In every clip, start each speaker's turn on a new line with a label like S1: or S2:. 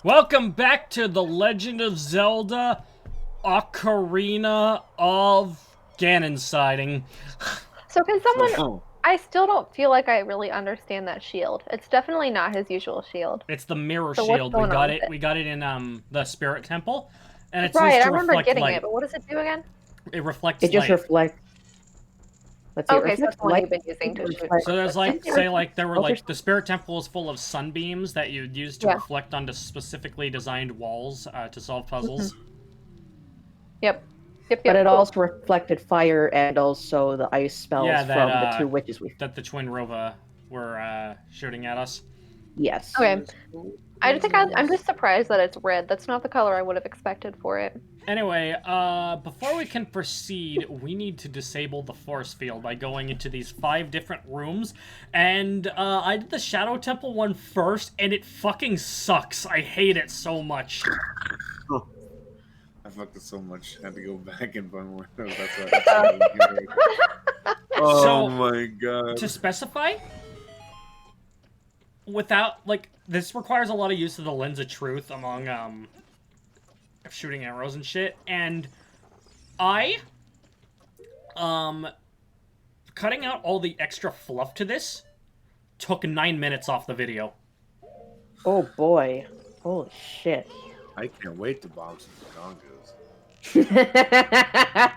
S1: Welcome back to The Legend of Zelda Ocarina of Ganon sighting.
S2: So can someone... I still don't feel like I really understand that shield. It's definitely not his usual shield.
S1: It's the mirror
S2: So what's
S1: shield.
S2: going on with it?
S1: We got it in the Spirit Temple. And it's
S2: Right,
S1: used
S2: I
S1: to
S2: remember
S1: reflect
S2: getting
S1: light.
S2: it, but what does it do again?
S1: It reflects
S3: It just
S1: light.
S3: reflects. Let's see,
S2: Okay, so that's the one you've been using to shoot.
S1: So there's like, say like there were
S3: Well,
S1: like, the Spirit Temple is full of sunbeams that you'd use to
S2: Yeah.
S1: reflect onto specifically designed walls to solve puzzles.
S2: Yep.
S3: But it also reflected fire and also the ice spells
S1: Yeah,
S3: from the two witches we.
S1: that the Twin Rova were shooting at us.
S3: Yes.
S2: Okay. I think I'm just surprised that it's red. That's not the color I would have expected for it.
S1: Anyway, before we can proceed, we need to disable the force field by going into these 5 different rooms. And, I did the Shadow Temple one first, and it fucking sucks. I hate it so much.
S4: I fucked it so much. I had to go back and find more. That's what oh
S1: So,
S4: my god.
S1: To specify, without, like, this requires a lot of use of the Lens of Truth among, shooting arrows and shit, and cutting out all the extra fluff to this took 9 minutes off the video.
S3: Oh boy. Holy shit.
S4: I can't wait to bomb some Gongos.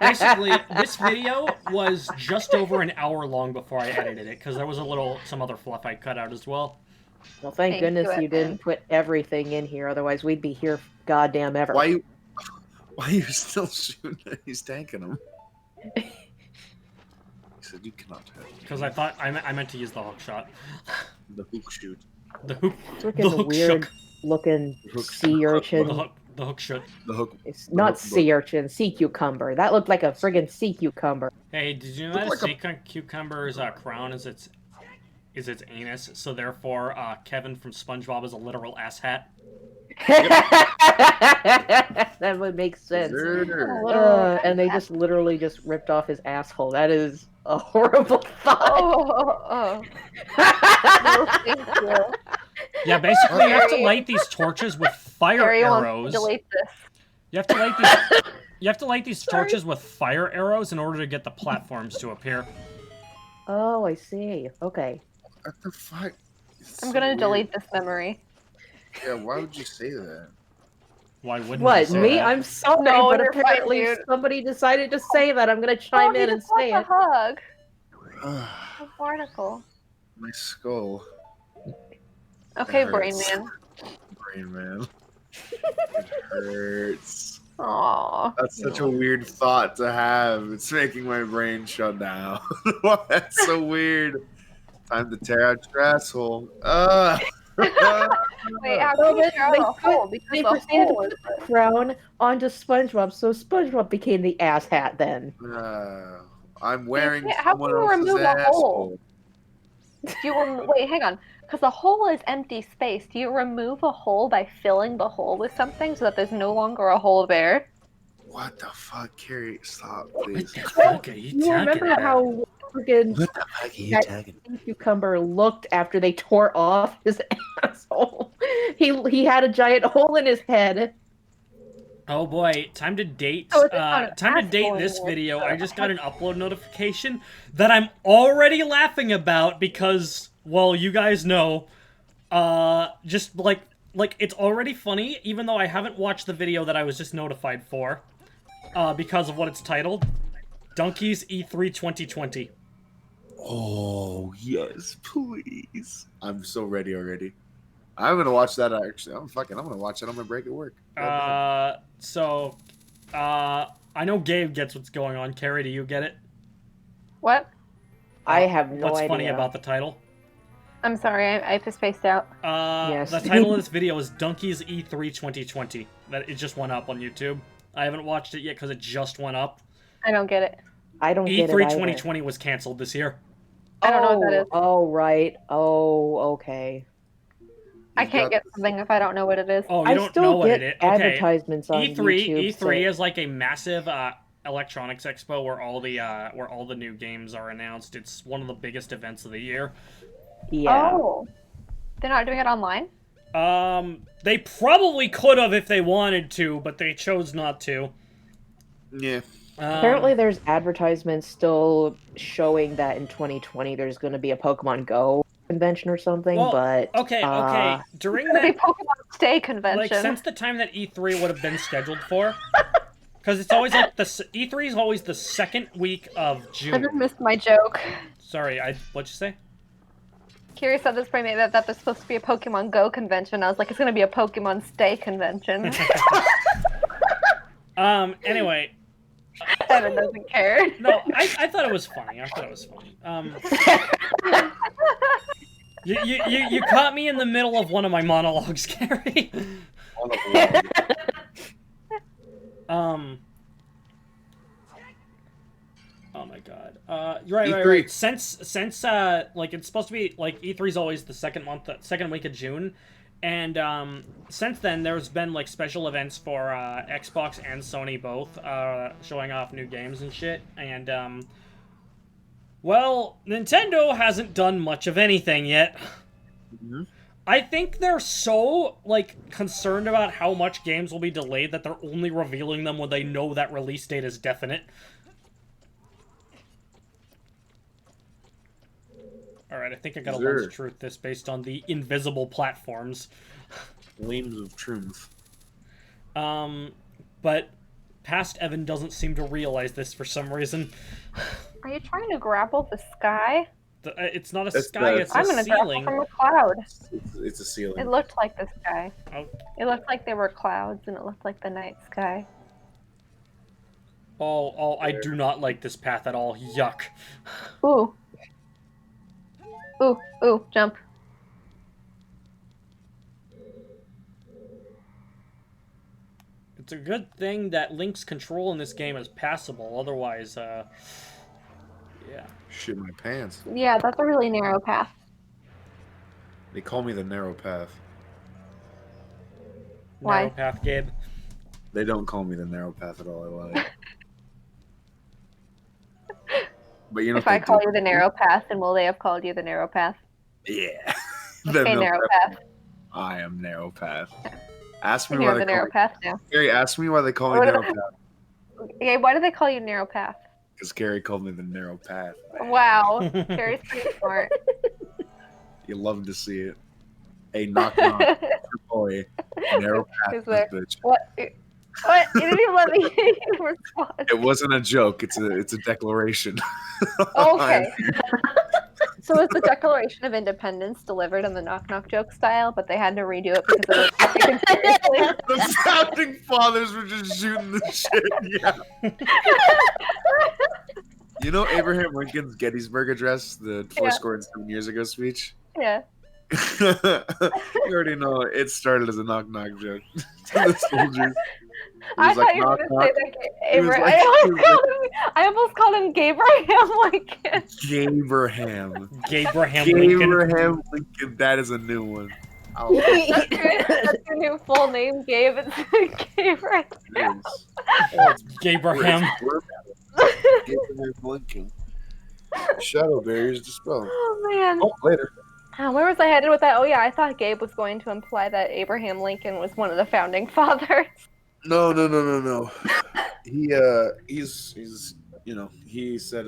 S1: Basically, this video was just over an hour long before I edited it, because there was some other fluff I cut out as well.
S3: Well, thank
S2: Thank
S3: goodness
S2: you,
S3: you didn't put everything in here, otherwise we'd be here goddamn ever.
S4: Why are you still shooting? He's tanking him. He said you cannot hit.
S1: Because I thought I meant to use the hook shot.
S4: The hook shoot.
S1: The hook.
S3: Look
S1: The
S3: at the
S1: hook
S3: weird
S1: shook.
S3: looking
S4: Hook-
S3: sea urchin.
S1: The hook shot.
S4: The hook.
S3: It's not
S4: hook-
S3: sea urchin, sea cucumber. That looked like a friggin' sea cucumber.
S1: Hey, did you know
S4: Look
S1: that
S4: like
S1: a sea cucumber's crown is its anus? So therefore, Kevin from SpongeBob is a literal asshat.
S3: That would make sense.
S4: Sure.
S3: And they just literally just ripped off his asshole. That is a horrible thought.
S2: No, thank you.
S1: Yeah, basically you have to light these torches with fire
S2: Harry wants
S1: arrows.
S2: to delete this.
S1: You have to light these torches with fire arrows in order to get the platforms to appear.
S3: Oh, I see. Okay.
S4: What the fuck? It's
S2: I'm
S4: so
S2: gonna
S4: weird.
S2: delete this memory.
S4: Yeah, why would you say that?
S1: Why wouldn't you
S3: What,
S1: say
S3: me?
S1: that?
S3: I'm sorry,
S2: No,
S3: but
S2: you're fine,
S3: apparently
S2: dude.
S3: somebody decided to say that. I'm gonna chime in and say
S2: a
S3: it.
S2: hug.
S4: Ugh,
S2: A barnacle.
S4: my skull.
S2: Okay,
S4: It
S2: Brain
S4: hurts.
S2: Man.
S4: Brain man. It hurts.
S2: Aww.
S4: That's such a weird thought to have. It's making my brain shut down. That's so weird. Time to tear out your asshole.
S2: Wait, how
S3: Well,
S2: can you
S3: they-
S2: tear out
S3: they
S2: a
S3: put-
S2: hole?
S3: They
S2: Because the
S3: proceeded
S2: hole
S3: to
S2: is...
S3: put the crown onto SpongeBob, so SpongeBob became the ass hat then.
S4: I'm wearing
S2: How can
S4: someone
S2: you
S4: else's
S2: remove a hole?
S4: asshole.
S2: Wait, hang on. Because the hole is empty space. Do you remove a hole by filling the hole with something so that there's no longer a hole there?
S4: What the fuck, Carrie? Stop,
S1: What
S4: please.
S1: the fuck are you
S3: You
S1: talking
S3: remember
S1: about?
S3: how friggin'
S4: What the fuck are you
S3: that
S4: talking
S3: sea cucumber looked after they tore off his asshole? He had a giant hole in his head.
S1: Oh boy, time to date.
S2: Oh, it's not an
S1: Time to date
S2: asshole
S1: this
S2: anymore.
S1: video. I just got an upload notification that I'm already laughing about because, well, you guys know, just like it's already funny, even though I haven't watched the video that I was just notified for, because of what it's titled, Donkey's E3 2020.
S4: Oh, yes, please. I'm so ready already. I'm gonna watch that actually. I'm gonna watch that on my break at work.
S1: I know Gabe gets what's going on. Carrie, do you get it?
S2: What?
S3: I have no
S1: What's
S3: idea.
S1: funny about the title?
S2: I'm sorry, I just spaced out.
S3: Yes.
S1: The title of this video is Donkey's E3 2020. That it just went up on YouTube. I haven't watched it yet because it just went up.
S2: I don't get it.
S3: I don't get it
S1: E3
S3: either.
S1: 2020 was canceled this year.
S2: I don't know what that is.
S3: Oh, right. Oh, okay.
S2: I can't get something if I don't know what it is.
S1: Oh, you
S3: I
S1: don't
S3: still
S1: know what
S3: get
S1: it is? Okay.
S3: advertisements on
S1: E3
S3: YouTube.
S1: E3 is like a massive electronics expo where all the new games are announced. It's one of the biggest events of the year.
S3: Yeah.
S2: Oh. They're not doing it online?
S1: They probably could have if they wanted to, but they chose not to.
S4: Yeah.
S3: Apparently, there's advertisements still showing that in 2020 there's going to be a Pokemon Go convention or something,
S1: Well,
S3: but
S1: okay. During
S2: It's gonna be
S1: that,
S2: Pokemon Stay convention.
S1: like, since the time that E3 would have been scheduled for, because it's always like E3 is always the second week of
S2: I
S1: June.
S2: just missed my joke.
S1: Sorry, what'd you say?
S2: Kiri said this pretty that there's supposed to be a Pokemon Go convention. I was like, it's gonna be a Pokemon Stay convention.
S1: Anyway.
S2: Evan doesn't care.
S1: No, I thought it was funny. You caught me in the middle of one of my monologues, Gary. Oh my god. Right. Since like it's supposed to be like E3's always the second week of June, and since then there's been like special events for Xbox and Sony both showing off new games and shit, and well, Nintendo hasn't done much of anything yet.
S4: Mm-hmm.
S1: I think they're so like concerned about how much games will be delayed that they're only revealing them when they know that release date is definite. Alright, I think I got a lunch truth this based on the invisible platforms.
S4: Lames of truth.
S1: But past Evan doesn't seem to realize this for some reason.
S2: Are you trying to grapple the sky?
S1: It's not a sky, it's
S2: I'm
S1: a
S2: gonna
S1: ceiling.
S2: grapple from a cloud.
S4: It's a ceiling.
S2: It looked like the sky.
S1: Oh.
S2: It looked like there were clouds, and it looked like the night sky.
S1: Oh, I do not like this path at all. Yuck.
S2: Ooh. Ooh, jump.
S1: It's a good thing that Link's control in this game is passable, otherwise, yeah.
S4: Shit my pants.
S2: Yeah, that's a really narrow path.
S4: They call me the narrow path.
S2: Why?
S1: Narrow path, Gabe.
S4: They don't call me the narrow path at all, I lied. But you know,
S2: If I call you the narrow path, then will they have called you the narrow path?
S4: Yeah.
S2: Okay, narrow path.
S4: I am narrow path. Ask me
S2: And
S4: why
S2: you're
S4: they
S2: the narrow
S4: call me.
S2: path now.
S4: Gary, ask me why they call me narrow path.
S2: Okay, why do they call you narrow path?
S4: Because Gary called me the narrow path.
S2: Wow, Gary's pretty smart.
S4: You love to see it. Hey, knock knock. Boy, narrow path,
S2: Is there-
S4: bitch.
S2: What? What? You didn't even let me respond.
S4: It wasn't a joke. It's a declaration.
S2: Okay. So it's the Declaration of Independence delivered in the knock knock joke style, but they had to redo it because it was taken seriously.
S4: The founding fathers were just shooting the shit. Yeah. You know Abraham Lincoln's Gettysburg Address, the fourscore and 7 years ago speech?
S2: Yeah.
S4: You already know it started as a knock knock joke to the soldiers.
S2: I thought you were going to say that Abraham. I almost called him Gabraham Lincoln.
S4: Gabraham.
S1: Gabraham
S4: Lincoln. That is a new one.
S2: That's your new full name, Gabe. It's Gabraham.
S1: Gabraham.
S4: Abraham Lincoln. Shadow barriers dispelled.
S2: Oh, man.
S4: Oh, later.
S2: Where was I headed with that? Oh, yeah, I thought Gabe was going to imply that Abraham Lincoln was one of the founding fathers.
S4: No. He's you know, he said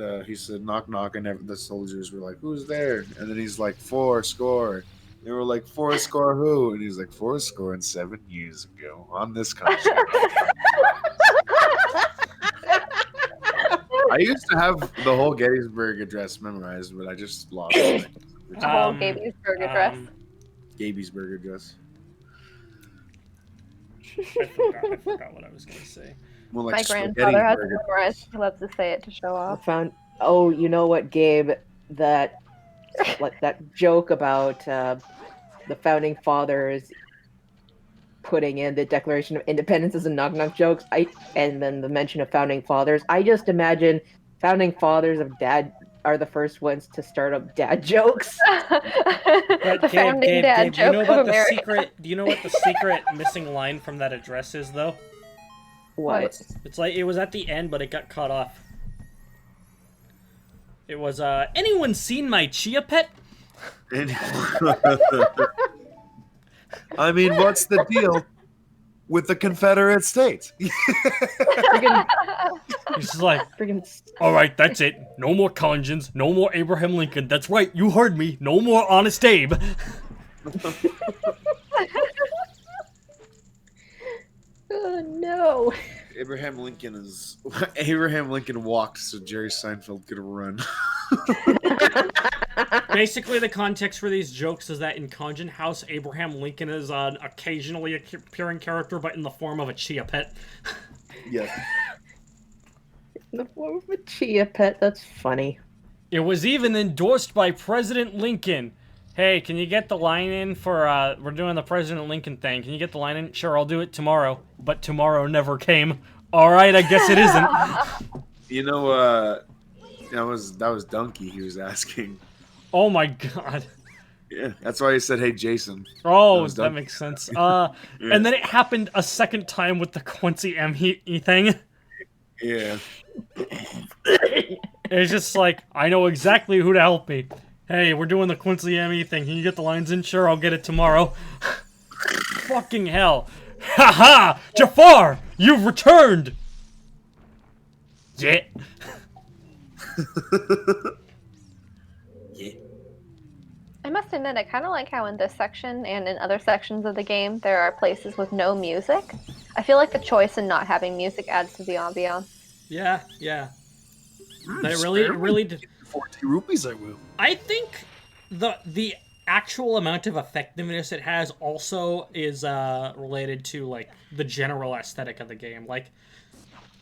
S4: knock knock, and the soldiers were like, who's there? And then he's like, fourscore. They were like, fourscore who? And he's like, 7 years ago on this country. I used to have the whole Gettysburg Address memorized, but I just lost it.
S2: The whole Gettysburg Address.
S4: Gettysburg Address.
S1: I forgot what I was going to say.
S4: More like
S2: My grandfather has it
S4: Spaghetti
S2: memorized. He loves to say it to show off.
S3: Oh, you know what, Gabe? That joke about the founding fathers putting in the Declaration of Independence as a knock knock jokes. And then the mention of founding fathers. I just imagine founding fathers of dad are the first ones to start up dad jokes.
S1: But Gabe, do you know about the secret? Do you know what the secret missing line from that address is, though?
S3: What?
S1: It's like it was at the end, but it got cut off. It was anyone seen my chia pet?
S4: I mean, what's the deal with the Confederate States?
S3: Friggin',
S1: He's just like,
S3: friggin'
S1: all right, that's it. No more Conjans, no more Abraham Lincoln. That's right, you heard me. No more Honest Abe.
S3: oh no.
S4: Abraham Lincoln walked so Jerry Seinfeld could run.
S1: Basically, the context for these jokes is that in Conjun House, Abraham Lincoln is an occasionally appearing character, but in the form of a chia pet.
S4: Yeah.
S3: In the form of a chia pet, that's funny.
S1: It was even endorsed by President Lincoln. Hey, can you get the line in for, we're doing the President Lincoln thing. Can you get the line in? Sure, I'll do it tomorrow. But tomorrow never came. Alright, I guess it isn't.
S4: You know, that was Donkey he was asking.
S1: Oh my god.
S4: Yeah, that's why he said, "Hey, Jason."
S1: Oh,
S4: was
S1: that
S4: Donkey.
S1: makes sense. And then it happened a second time with the Quincy M. thing.
S4: Yeah.
S1: It's just like, I know exactly who to help me. Hey, we're doing the Quincy M. thing. Can you get the lines in? Sure, I'll get it tomorrow. Fucking hell. Haha! Jafar! You've returned! Yeah.
S4: Yeah.
S2: I must admit, I kind of like how in this section and in other sections of the game, there are places with no music. I feel like the choice in not having music adds to the ambiance.
S1: Yeah. They really did.
S4: 40 rupees, I will.
S1: I think the actual amount of effectiveness it has also is related to like the general aesthetic of the game. Like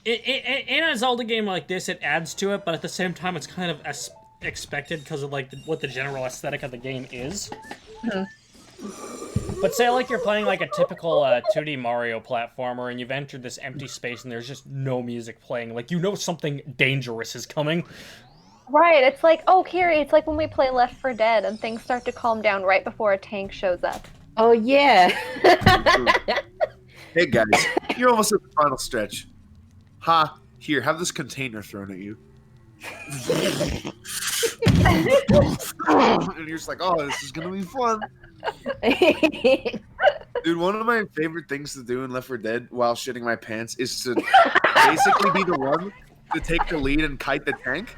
S1: in a Zelda game like this, it adds to it, but at the same time, it's kind of expected because of like what the general aesthetic of the game is. But say like you're playing like a typical 2D Mario platformer and you've entered this empty space and there's just no music playing. Like, you know something dangerous is coming.
S2: Right, it's like, oh, Kiri, it's like when we play Left 4 Dead and things start to calm down right before a tank shows up.
S3: Oh yeah.
S4: Hey guys, you're almost at the final stretch. Ha! Here, have this container thrown at you. And you're just like, oh, this is gonna be fun. Dude, one of my favorite things to do in Left 4 Dead while shitting my pants is to basically be the one to take the lead and kite the tank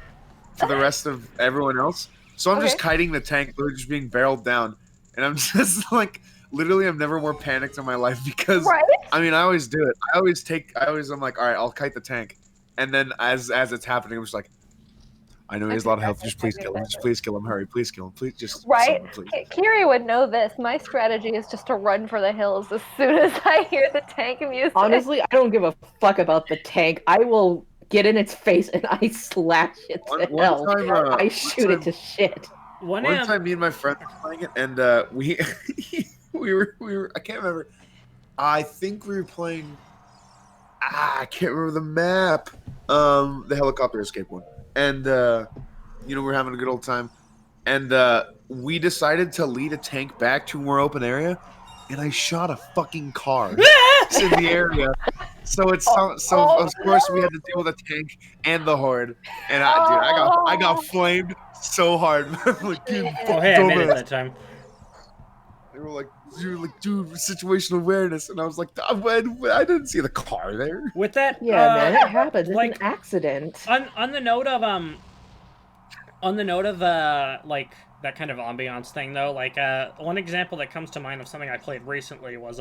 S4: for the rest of everyone else. So I'm just kiting the tank, they're just being barreled down. And I'm just like, literally, I've never more panicked in my life because, I mean, I always do it. I'm like, all right, I'll kite the tank. And then as it's happening, I'm just like, I know he has a lot of health. Just please kill him. Just please kill him. Hurry. Please kill him. Please just.
S2: Right?
S4: Someone, please.
S2: Kiri would know this. My strategy is just to run for the hills as soon as I hear the tank music.
S3: Honestly, I don't give a fuck about the tank. I will get in its face and I slash it to hell. I shoot it to shit.
S4: One time, me and my friend were playing it, and we were. I can't remember. I think we were playing. I can't remember the map. The helicopter escape one. And, we're having a good old time. And we decided to lead a tank back to a more open area. And I shot a fucking car in the area. So of course we had to deal with a tank and the horde. And I got flamed so hard. I'm like, dude,
S1: hey, I made it that time.
S4: They were like, dude, situational awareness. And I was like, I didn't see the car there.
S1: With that,
S3: yeah, man, it happens. It's
S1: like,
S3: an accident.
S1: On the note of like that kind of ambiance thing though, like one example that comes to mind of something I played recently was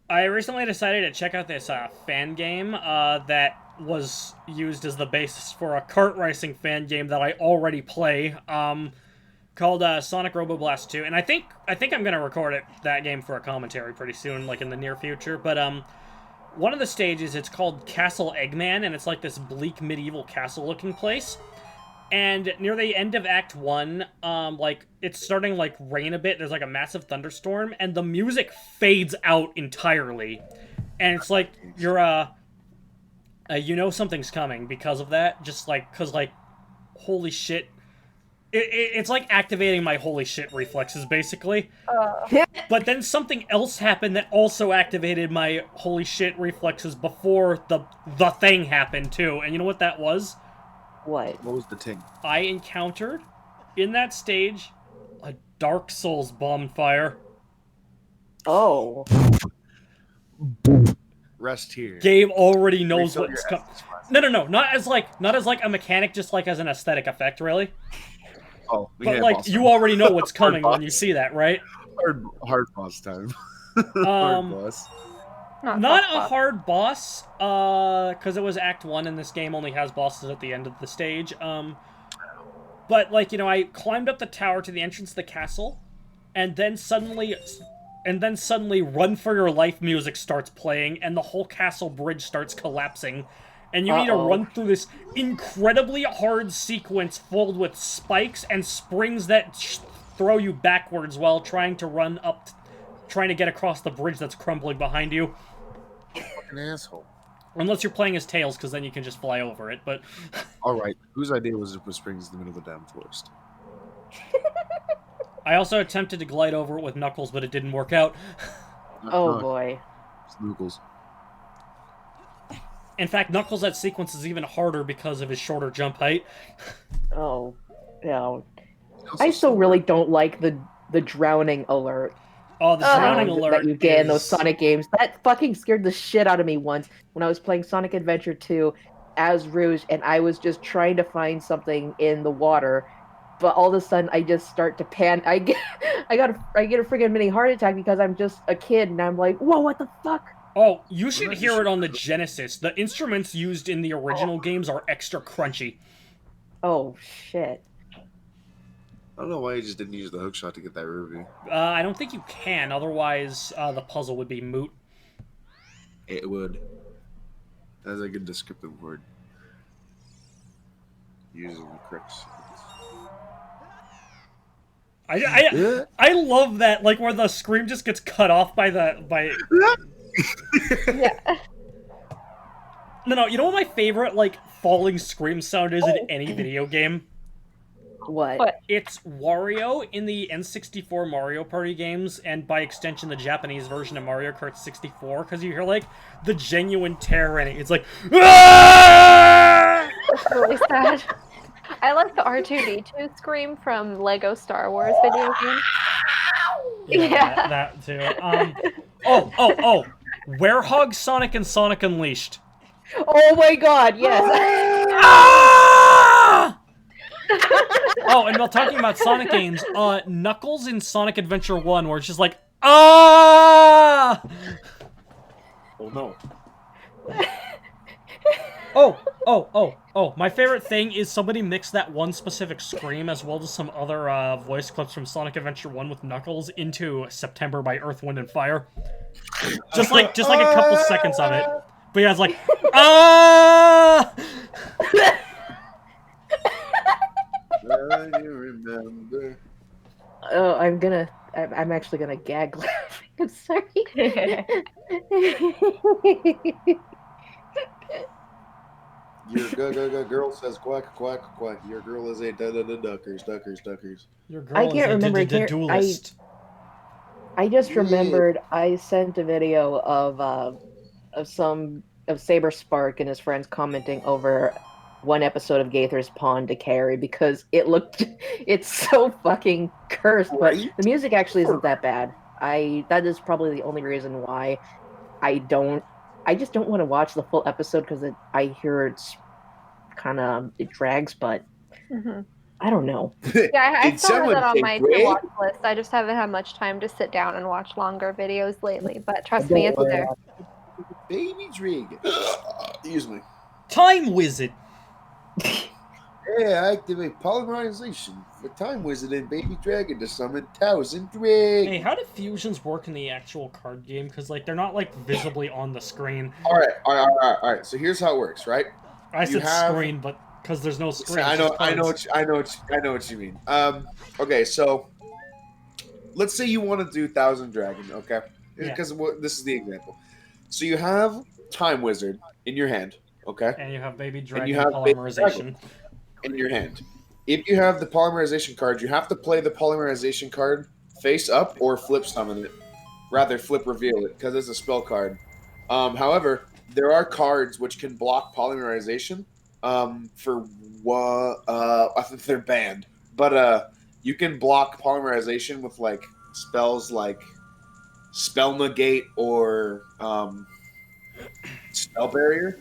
S1: I recently decided to check out this fan game that was used as the basis for a kart racing fan game that I already play. Called Sonic Roboblast 2, and I think I'm gonna record that game for a commentary pretty soon, like in the near future. But one of the stages, it's called Castle Eggman, and it's like this bleak medieval castle-looking place. And near the end of Act 1, like it's starting like rain a bit. There's like a massive thunderstorm, and the music fades out entirely, and it's like you're you know something's coming because of that. Just like holy shit. It's like activating my holy shit reflexes, basically. But then something else happened that also activated my holy shit reflexes before the thing happened, too. And you know what that was?
S3: What?
S4: What was the thing?
S1: I encountered, in that stage, a Dark Souls bonfire.
S3: Oh.
S4: Rest here.
S1: Gabe already knows
S4: Refill
S1: what's
S4: your
S1: coming.
S4: Estus flask.
S1: No, not as like a mechanic, just like as an aesthetic effect, really.
S4: Oh,
S1: But
S4: yeah,
S1: like
S4: boss
S1: you
S4: time.
S1: already know what's
S4: Hard
S1: coming when you
S4: boss.
S1: see that, right?
S4: Hard boss time. Hard boss.
S1: Not
S2: soft
S1: a
S2: boss.
S1: hard boss, because it was Act 1 and this game only has bosses at the end of the stage. But like, I climbed up the tower to the entrance of the castle, and then suddenly Run for Your Life music starts playing, and the whole castle bridge starts collapsing. And you need to run through this incredibly hard sequence filled with spikes and springs that throw you backwards while trying to get across the bridge that's crumbling behind you.
S4: Fucking asshole.
S1: Unless you're playing as Tails, because then you can just fly over it. But
S4: All right, whose idea was to put springs in the middle of the damn forest?
S1: I also attempted to glide over it with Knuckles, but it didn't work out.
S3: Oh boy.
S4: Snookles.
S1: In fact, Knuckles' that sequence is even harder because of his shorter jump height.
S3: Oh. No. I still really don't like the drowning alert.
S1: Oh, the drowning
S3: sound
S1: alert
S3: that you get in those
S1: is...
S3: Sonic games. That fucking scared the shit out of me once when I was playing Sonic Adventure 2 as Rouge, and I was just trying to find something in the water, but all of a sudden I just start to pan. I get a freaking mini heart attack because I'm just a kid, and I'm like, whoa, what the fuck?
S1: Oh, you should hear it on the Genesis. The instruments used in the original games are extra crunchy.
S3: Oh shit.
S4: I don't know why you just didn't use the hookshot to get that ruby.
S1: I don't think you can, otherwise the puzzle would be moot.
S4: It would. That's a good descriptive word. Using the crooks.
S1: I love that, like, where the scream just gets cut off by...
S2: Yeah.
S1: No, you know what my favorite, like, falling scream sound is in any video game?
S3: What?
S1: It's Wario in the N64 Mario Party games, and by extension the Japanese version of Mario Kart 64, because you hear, like, the genuine terror in it. It's like, "Ah!"
S2: It's really sad. I like the R2-D2 scream from Lego Star Wars video game.
S1: Yeah, that too. Oh! Werehog Sonic and Sonic Unleashed.
S3: Oh my god, yes.
S1: Ah! Oh, and while talking about Sonic games, Knuckles in Sonic Adventure 1, where it's just like, ah!
S4: Oh no.
S1: Oh, my favorite thing is somebody mixed that one specific scream as well as some other voice clips from Sonic Adventure 1 with Knuckles into September by Earth, Wind, and Fire. Just like a couple seconds of it. But yeah, it's like, ah!
S4: I remember.
S3: Oh, I'm actually gonna gag laughing. I'm sorry.
S4: Your girl says quack, quack, quack. Your girl is a duckers.
S1: Your girl
S3: I can't remember.
S1: is a duelist.
S3: I just remembered I sent a video of Saber Spark and his friends commenting over one episode of Gaither's Pond to Carrie because it's so fucking cursed, but the music actually isn't that bad. That is probably the only reason why I just don't want to watch the full episode because I hear it drags, but I don't know.
S2: Yeah, I
S4: Did
S2: still have
S4: someone
S2: that on
S4: take
S2: my
S4: Greg?
S2: to-watch list. I just haven't had much time to sit down and watch longer videos lately, but trust me, it's there.
S4: Baby Drake. Excuse me.
S1: Time Wizard!
S4: Yeah, activate polymerization for Time Wizard and Baby Dragon to summon Thousand Drake.
S1: Hey, how do fusions work in the actual card game? Because, like, they're not, like, visibly on the screen.
S4: All right. So here's how it works, right?
S1: I said screen, but because there's no screen.
S4: I know what you mean. Okay, so let's say you want to do Thousand Dragon, okay? Because this is the example. So you have Time Wizard in your hand, okay?
S1: And you have Baby Dragon
S4: And you have
S1: polymerization
S4: in your hand. If you have the polymerization card, you have to play the polymerization card face up or flip summon it. Rather, flip reveal it, because it's a spell card. However, there are cards which can block polymerization for what I think they're banned. But you can block polymerization with like spells like spell negate or spell barrier,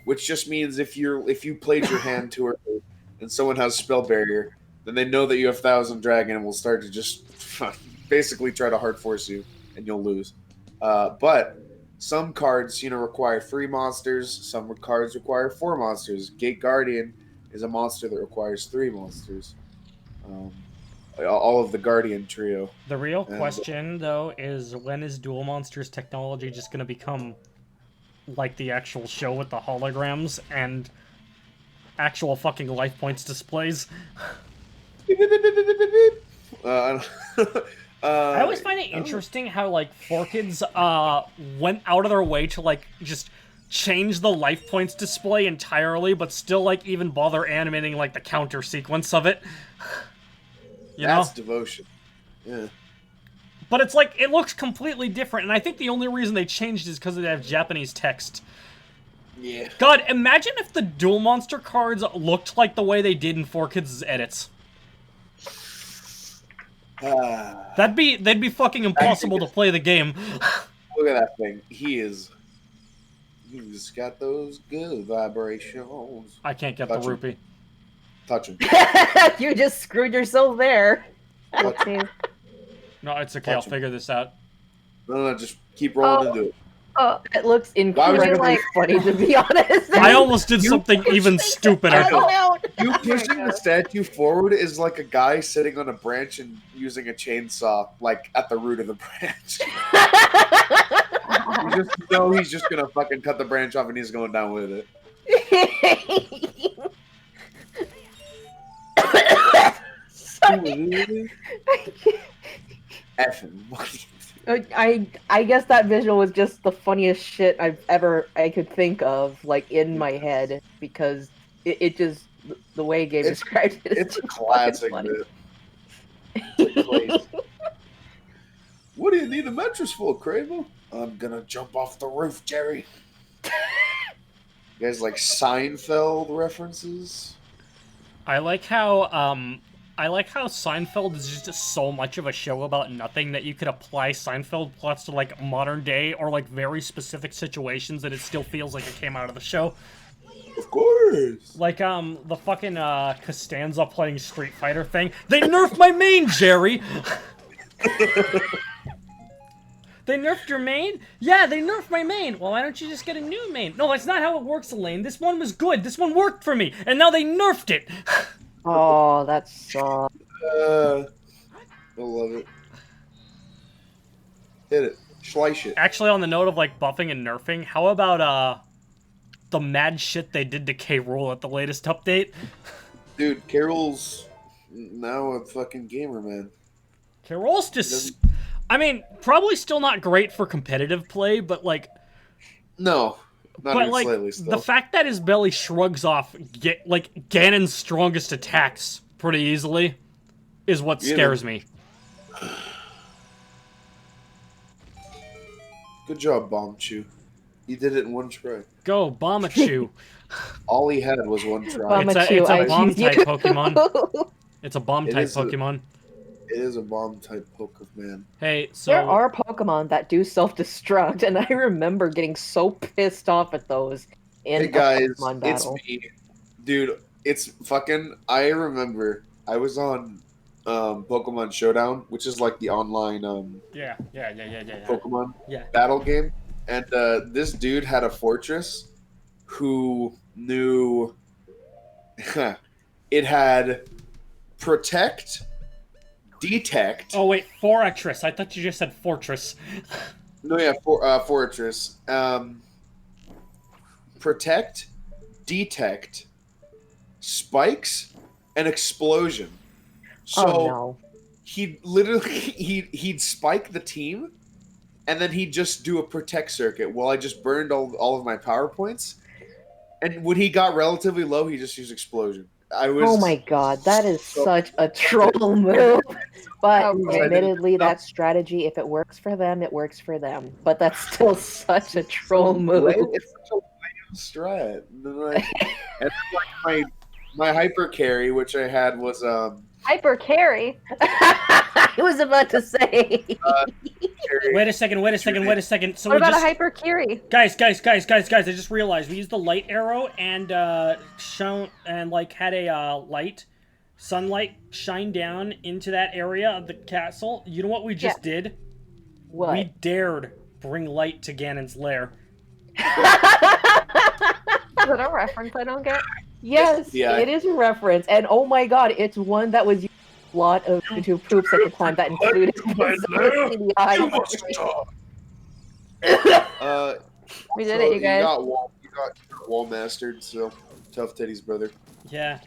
S4: which just means if you played your hand too early and someone has spell barrier, then they know that you have Thousand Dragon and will start to just basically try to hard force you, and you'll lose. But some cards, require 3 monsters. Some cards require 4 monsters. Gate Guardian is a monster that requires 3 monsters. All of the Guardian trio.
S1: The real question, though, is when is Dual Monsters technology just going to become like the actual show with the holograms and actual fucking life points displays? I always find it interesting how, like, 4Kids went out of their way to, like, just change the life points display entirely, but still, like, even bother animating, like, the counter sequence of it.
S4: That's devotion. Yeah.
S1: But it's like, it looks completely different, and I think the only reason they changed is because they have Japanese text.
S4: Yeah.
S1: God, imagine if the Dual Monster cards looked like the way they did in 4Kids' edits. They'd be fucking impossible to play the game.
S4: Look at that thing. He's got those good vibrations.
S1: I can't get
S4: Touch
S1: the rupee.
S4: Touch him.
S3: You just screwed yourself there.
S2: Oopsies.
S1: No, it's okay, I'll figure this out.
S4: No, just keep rolling into it.
S2: Oh,
S3: It looks incredibly
S2: like-
S3: funny, to be honest.
S1: I almost did something even stupider.
S4: You pushing the statue forward is like a guy sitting on a branch and using a chainsaw, like, at the root of the branch. You just know he's just gonna fucking cut the branch off and he's going down with it. Effing.
S3: I guess that visual was just the funniest shit I could think of, like, in my head, because it just, the way Gabe described it,
S4: It's a classic bit. What do you need a mattress for, Kramer? I'm gonna jump off the roof, Jerry. You guys like Seinfeld references?
S1: I like how Seinfeld is just so much of a show about nothing that you could apply Seinfeld plots to, like, modern day or, like, very specific situations that it still feels like it came out of the show.
S4: Of course.
S1: Like, the fucking, Costanza playing Street Fighter thing. They nerfed my main, Jerry! They nerfed your main? Yeah, they nerfed my main. Well, why don't you just get a new main? No, that's not how it works, Elaine. This one was good. This one worked for me. And now they nerfed it.
S3: Oh, that sucks.
S4: I love it. Hit it. Slice it.
S1: Actually, on the note of, like, buffing and nerfing, how about, the mad shit they did to Hyrule at the latest update?
S4: Dude, Carol's now a fucking gamer, man.
S1: Hyrule's just... I mean, probably still not great for competitive play, but, like...
S4: No. Not
S1: but,
S4: even
S1: like,
S4: slightly still.
S1: the fact that his belly shrugs off, like, Ganon's strongest attacks pretty easily is what scares me.
S4: Good job, Bomb Chew. You did it in one try.
S1: Go, Bomachu.
S4: All he had was one try.
S1: It's
S3: Bomachu,
S1: a
S3: I
S1: bomb-type
S3: choose you.
S1: Pokemon. It's a bomb-type
S4: is a-
S1: Pokemon.
S4: It is a bomb-type Pokemon.
S1: Hey, so...
S3: There are Pokemon that do self-destruct, and I remember getting so pissed off at those in
S4: Hey guys,
S3: a Pokemon
S4: it's
S3: battle.
S4: me. Dude, it's fucking... I remember I was on Pokemon Showdown, which is like the online
S1: Yeah.
S4: Pokemon
S1: Yeah.
S4: battle game. And this dude had a fortress who knew... it had Protect... Detect.
S1: Oh, wait, Fortress. I thought you just said Fortress.
S4: No, yeah, Fortress. Protect, Detect, Spikes, and Explosion. So
S3: Oh no.
S4: he'd literally he'd spike the team, and then he'd just do a Protect circuit while I just burned all of my power points. And when he got relatively low, he just used Explosion.
S3: Oh my god, that is such a troll move. But
S2: Okay.
S3: admittedly, that strategy, if it works for them, it works for them. But that's still such a troll move.
S4: It's such a lame strat. And then, like my hyper carry, which I had was
S2: Hyper carry.
S3: I was about to say.
S4: Carrie,
S1: Wait a second. So
S2: What
S1: we
S2: about
S1: just...
S2: a hypercurie?
S1: Guys! I just realized we used the light arrow and had a sunlight shine down into that area of the castle. You know what we just did?
S3: What?
S1: We dared bring light to Ganon's lair.
S2: Is it a reference I don't get?
S3: Yes,
S4: Yeah.
S3: it is a reference, and oh my god, it's one that was used in a lot of YouTube poops at the time that included
S2: We did it, you guys.
S4: You got wall mastered, so tough Teddy's brother.
S1: Yeah.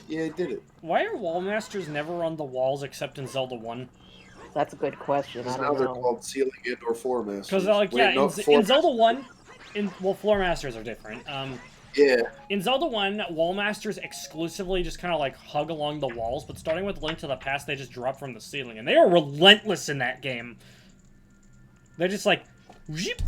S4: Yeah, he did it.
S1: Why are wall masters never on the walls except in Zelda 1?
S3: That's a good question. I
S4: Because now
S3: don't
S4: they're
S3: know.
S4: called ceiling and or floor masters.
S1: Because
S4: Wait,
S1: in Zelda 1, floor masters are different.
S4: Yeah.
S1: In Zelda 1, wall masters exclusively just kind of like hug along the walls, but starting with Link to the Past, they just drop from the ceiling, and they are relentless in that game. They're just like, weep,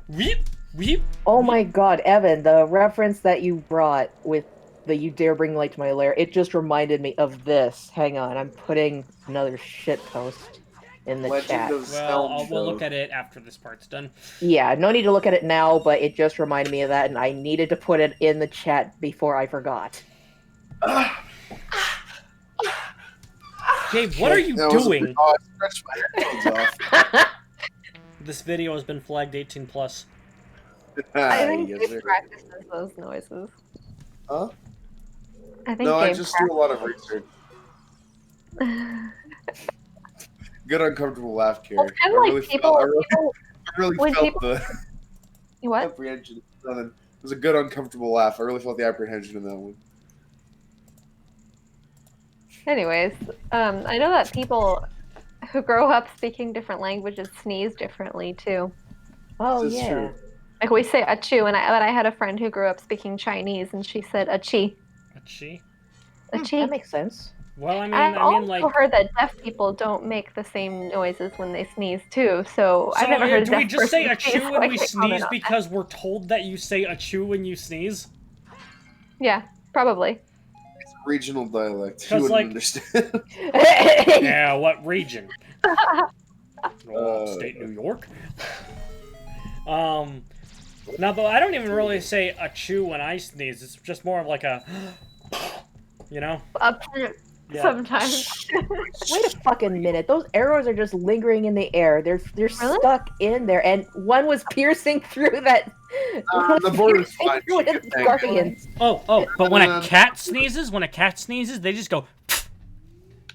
S1: weep, weep.
S3: Oh my god, Evan, the reference that you brought with the "You dare bring light to my lair," it just reminded me of this. Hang on, I'm putting another shit post in the chat.
S1: Well, we'll look at it after this part's done.
S3: Yeah, no need to look at it now, but it just reminded me of that, and I needed to put it in the chat before I forgot.
S1: Gabe, what are you doing?
S4: I stretched my headphones off.
S1: This video has been flagged 18+.
S2: I think
S4: Yes,
S2: Gabe
S4: sir.
S2: practices those noises.
S4: Huh?
S2: I think
S4: No, I
S2: Gabe
S4: just do a lot of research. Good uncomfortable laugh, Carrie.
S2: Well, it's kind of like people.
S4: I really
S2: when
S4: felt
S2: people-
S4: the
S2: What?
S4: apprehension. Nothing. It was a good uncomfortable laugh. I really felt the apprehension in that one.
S2: Anyways, I know that people who grow up speaking different languages sneeze differently too.
S3: Oh
S4: This is
S3: yeah.
S4: true.
S2: Like we say "achoo," and I had a friend who grew up speaking Chinese, and she said "achee."
S1: Achie?
S2: Achee.
S3: That makes sense.
S1: Well,
S2: I've also heard that deaf people don't make the same noises when they sneeze too. So I've never heard.
S1: Do we
S2: deaf
S1: just say
S2: person sneeze,
S1: achoo
S2: so
S1: when
S2: I
S1: we
S2: can't comment
S1: sneeze
S2: on that.
S1: because we're told that you say achoo when you sneeze?
S2: Yeah, probably.
S4: It's a regional dialect.
S1: 'Cause,
S4: You wouldn't
S1: like-
S4: understand.
S1: Yeah, what region? Upstate New York? No, but I don't even really say achoo when I sneeze. It's just more of like a, you know?
S2: Up to
S1: Yeah.
S2: sometimes.
S3: Wait a fucking minute. Those arrows are just lingering in the air. They're
S2: Really?
S3: stuck in there, and one was piercing through that.
S4: The border's fine.
S3: Guardians.
S1: Oh, but when a cat sneezes, they just go,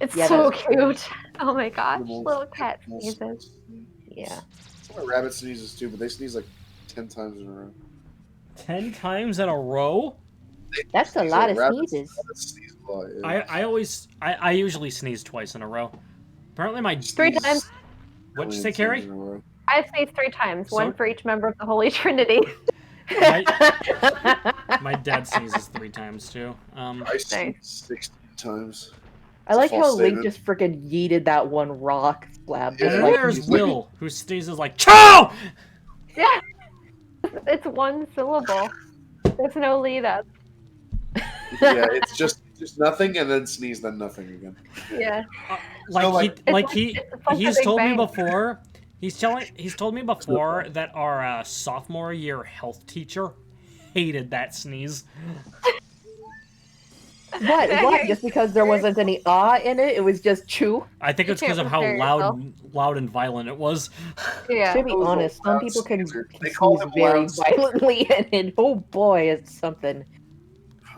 S2: It's
S3: Yeah,
S2: so
S3: that's true.
S2: cute. Oh my gosh,
S4: Animals-
S2: little cat
S4: animals
S2: sneezes.
S3: Yeah.
S4: Some of my rabbit sneezes too, but they sneeze like 10 times in a row.
S1: 10 times in a row?
S3: That's a
S4: Sneeze
S3: lot
S4: like
S3: of
S4: rabbits.
S3: sneezes.
S4: Rabbits sneeze a lot, yeah.
S1: I usually sneeze twice in a row. Apparently my...
S2: 3 times.
S1: What'd you say,
S4: Million times
S1: Carrie?
S4: in a row.
S2: I sneeze 3 times,
S1: So-
S2: one for each member of the Holy Trinity.
S1: My dad sneezes 3 times, too.
S4: I sneeze 16 times.
S3: I like
S4: It's a
S3: how
S4: false
S3: Link
S4: statement.
S3: just freaking yeeted that one rock slab.
S1: And
S3: Just
S1: then
S3: like,
S1: there's
S4: he's like-
S1: Will, who sneezes like, CHOW!
S2: Yeah. It's one syllable. There's no lead up.
S4: Yeah, it's just nothing and then sneeze, then nothing again.
S2: Yeah.
S1: He's told me before. He's told me before that our sophomore year health teacher hated that sneeze.
S3: what? Why? Just because there wasn't any ah in it? It was just chew?
S1: I think it's because of how
S2: compare
S1: loud and violent it was.
S2: Yeah.
S3: To be
S4: Those
S3: honest, some
S4: loud
S3: people can
S4: sneezers. They call
S3: sneeze
S4: them
S3: very
S4: loud
S3: violently, and oh boy, it's something.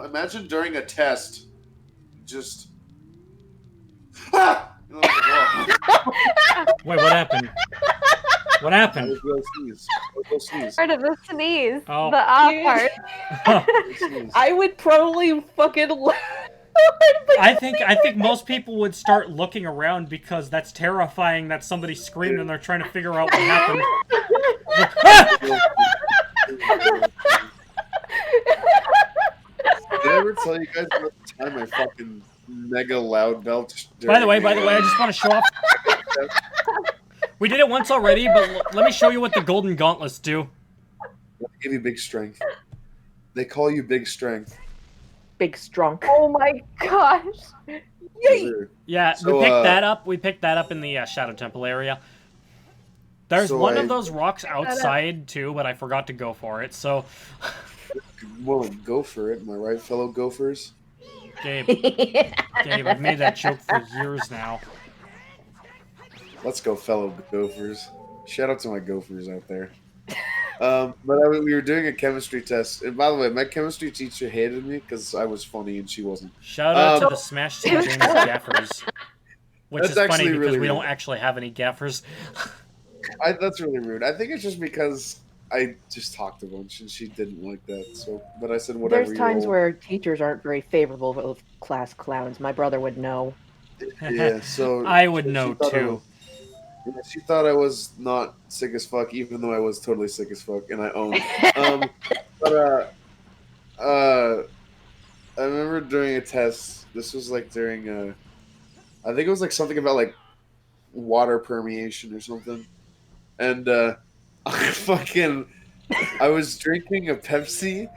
S4: Imagine during a test, just. Ah! You know, like,
S1: Wait, what happened? What
S4: wow,
S1: happened?
S4: I will sneeze. I will sneeze.
S2: Part of the sneeze.
S1: Oh.
S2: The ah part.
S4: I will sneeze.
S3: I would probably fucking laugh.
S1: I think most people would start looking around because that's terrifying that somebody screamed and they're trying to figure out what happened.
S4: Did I ever tell you guys about the time I fucking mega loud belched?
S1: By the way, I just want to show off. We did it once already, but let me show you what the golden gauntlets do.
S4: They give you big strength. They call you big strength.
S3: big strunk.
S2: Oh my gosh.
S3: Yay!
S1: Yeah,
S4: So,
S1: we picked that up. We picked that up in the Shadow Temple area. There's
S4: So
S1: one
S4: I-
S1: of those rocks outside too, but I forgot to go for it. So,
S4: Well, go for it, am I right, fellow gophers?
S1: Gabe, I've made that joke for years now.
S4: Let's go, fellow gophers. Shout out to my gophers out there. We were doing a chemistry test, and by the way, my chemistry teacher hated me because I was funny and she wasn't.
S1: Shout out to
S4: Um,
S1: the Smash Team James gaffers, which
S4: That's
S1: is funny
S4: actually
S1: because
S4: really
S1: we don't
S4: rude.
S1: actually have any gaffers.
S4: That's really rude. I think it's just because I just talked a bunch and she didn't like that. So, but I said whatever.
S3: There's times where teachers aren't very favorable with class clowns. My brother would know.
S4: Yeah, so
S1: I would
S4: she
S1: know
S4: thought I
S1: too.
S4: She thought I was not sick as fuck, even though I was totally sick as fuck, and I owned. But I remember during a test. This was like during I think it was like something about like water permeation or something, and I was drinking a Pepsi,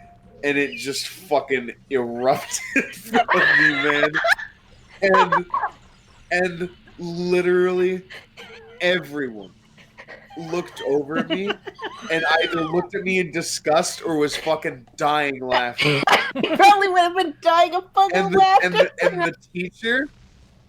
S4: and it just fucking erupted from me, man, and literally everyone looked over at me and either looked at me in disgust or was fucking dying laughing.
S3: He probably would have been dying of fucking
S4: And the,
S3: laughter.
S4: and the teacher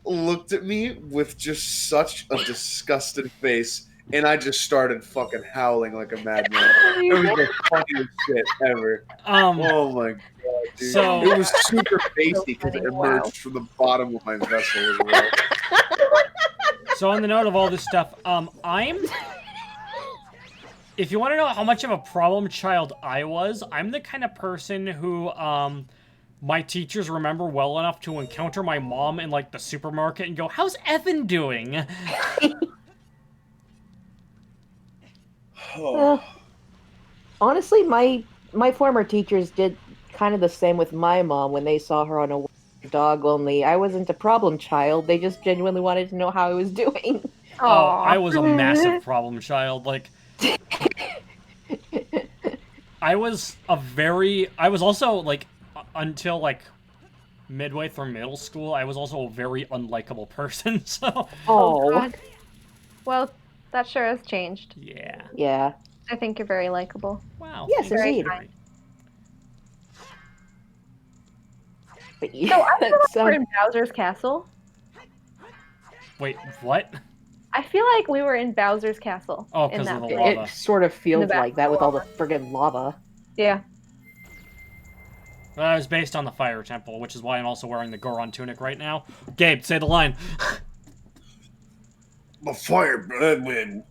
S4: looked at me with just such a disgusted face, and I just started fucking howling like a madman. It was the funniest shit ever. Oh my god, dude.
S1: So-
S4: it was super pasty because it
S2: funny,
S4: emerged
S2: wow.
S4: from the bottom of my vessel as well.
S1: So on the note of all this stuff, if you want to know how much of a problem child I was, I'm the kind of person who, my teachers remember well enough to encounter my mom in, like, the supermarket and go, "How's Evan doing?"
S3: Honestly, my former teachers did kind of the same with my mom when they saw her on a dog. Only I wasn't a problem child. They just genuinely wanted to know how I was doing.
S1: Oh, I was a massive problem child. Like, I was also, like, until, like, midway through middle school, I was also a very unlikable person, so...
S3: Oh,
S2: God. Well, that sure has changed.
S1: Yeah.
S3: yeah.
S2: I think you're very likable.
S1: Wow.
S3: Yes,
S1: thanks.
S3: indeed.
S1: Very-
S3: But
S2: So
S3: yeah,
S2: I feel like
S3: so-
S2: we're in Bowser's Castle.
S1: Wait, what?
S2: I feel like we were in Bowser's Castle.
S1: Oh,
S2: in
S1: 'cause
S2: that
S1: of the
S2: place.
S1: lava.
S3: it sort of feels
S2: back
S3: like that with all the friggin' lava.
S2: Yeah.
S1: Well, it was based on the Fire Temple, which is why I'm also wearing the Goron tunic right now. Gabe, say the line.
S4: The fire blood wind.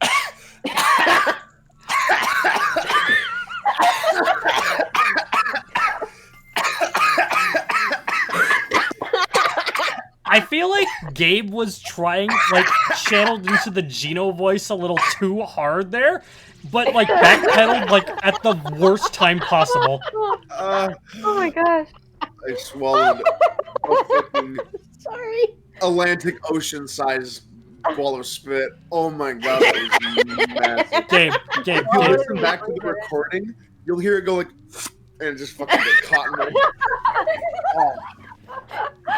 S1: I feel like Gabe was trying, like, channeled into the Geno voice a little too hard there, but, like, backpedaled, like, at the worst time possible.
S4: Uh,
S2: Oh my gosh.
S4: I swallowed a fucking
S3: Sorry.
S4: Atlantic Ocean sized ball of spit. Oh my god, that was massive.
S1: Gabe,
S4: If you
S1: Gabe.
S4: listen back to the recording, you'll hear it go like, and just fucking get caught in my. Oh.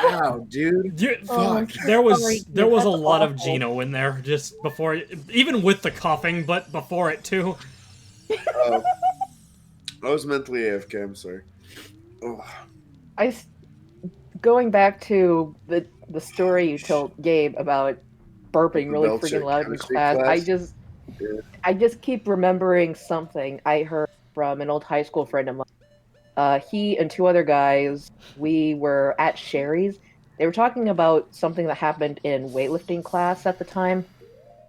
S4: Wow, dude.
S1: Fuck.
S3: Sorry,
S1: There was a
S3: that's
S1: lot of
S3: awful.
S1: Geno in there just before, even with the coughing, but before it too.
S4: I was mentally AFK. I'm sorry. Ugh.
S3: Going back to the story you told Gabe about burping really
S4: Belcher
S3: freaking loud in
S4: chemistry
S3: class,
S4: class. Yeah.
S3: I just keep remembering something I heard from an old high school friend of mine. He and two other guys, we were at Sherry's. They were talking about something that happened in weightlifting class at the time.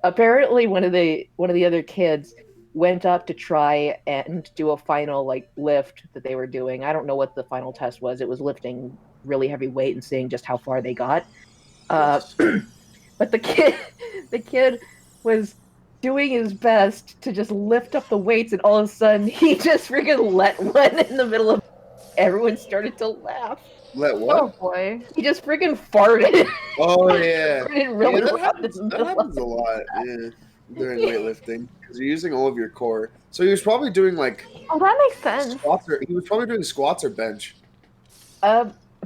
S3: Apparently, one of the other kids went up to try and do a final lift that they were doing. I don't know what the final test was. It was lifting really heavy weight and seeing just how far they got. But the kid was doing his best to just lift up the weights, and all of a sudden he just freaking let one in the middle of. Everyone started to laugh.
S4: Let
S2: Oh
S4: what?
S2: boy.
S3: He just freaking farted.
S4: Oh yeah.
S3: Farted really
S4: Yeah, that
S3: loud
S4: happens,
S3: in the
S4: that
S3: middle
S4: happens a lot. Yeah, during weightlifting because you're using all of your core. So he was probably doing like
S2: Oh, that makes sense.
S4: squats, or he was probably doing squats or bench.